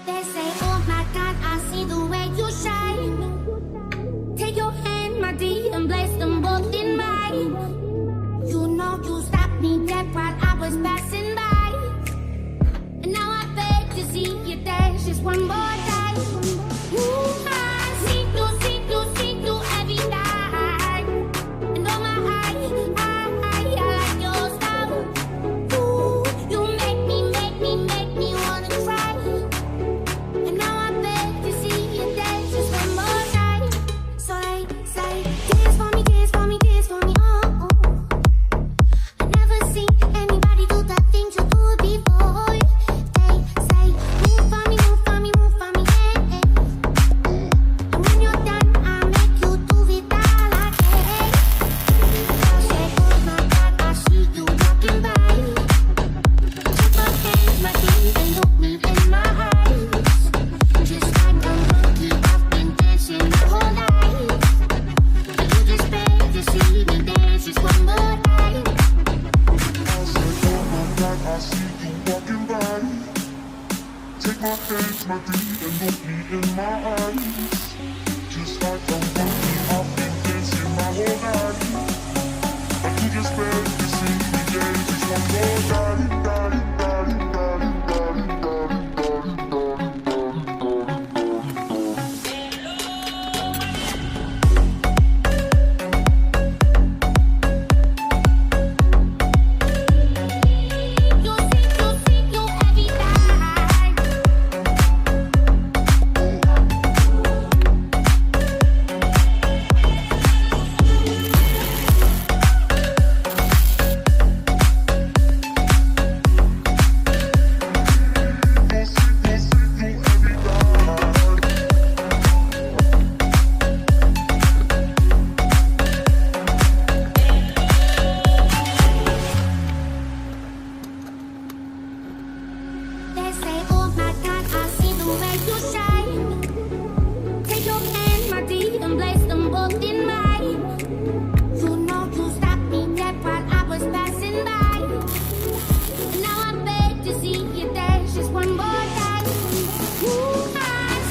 They say, oh my God, I see the way you shine. Take your hand, my dear, and place them both in mine. You know you stopped me dead while I was passing by. And now I beg to see you dance just one more time. Ooh, I see through every night. And oh my, I like your style. Ooh, you make me wanna cry. And now I beg to see you dance just one more time. So they say, dance for me, dance for me, dance for me, oh, oh. I never seen anybody do the things you do before. They say, move for me, move for me, move for me, yeah, yeah. And when you're done, I'll make you do it all again. Girl, say, oh my God, I see you walking by. Keep your hands, my dear, and look me in my eyes. Just like a monkey, I've been dancing my whole life. And you just beg to see me dance just one more time. I said, oh my God, I see you walking by. Take my hands, my dear, and look me in my eyes. Just like a monkey, I've been dancing my whole life. And you just beg to see me dance just one more time. You see every night. They say, oh my God, I see the way you shine. Take your hand, my dear, and place them both in mine. You know you stopped me dead while I was passing by. Now I beg to see you dance just one more time. Ooh, I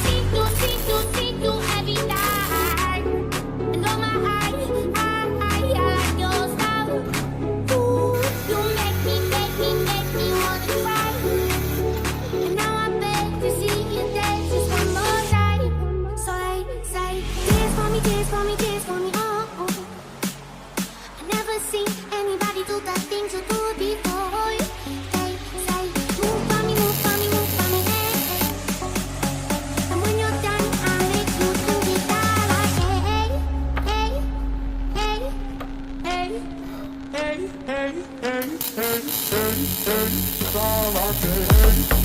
see through every night. And oh my, I like your style. Ooh, you make me wanna cry. And now I beg to see you dance just one more time. So they say, dance for me, dance for me, dance for me, oh, oh. I never seen anybody do the things you do before. They say, move for me, move for me, move for me, hey, hey. And when you're done, I'll make you do it all again. Hey, hey, hey. Hey, hey, hey, hey, hey, hey, it's all I can.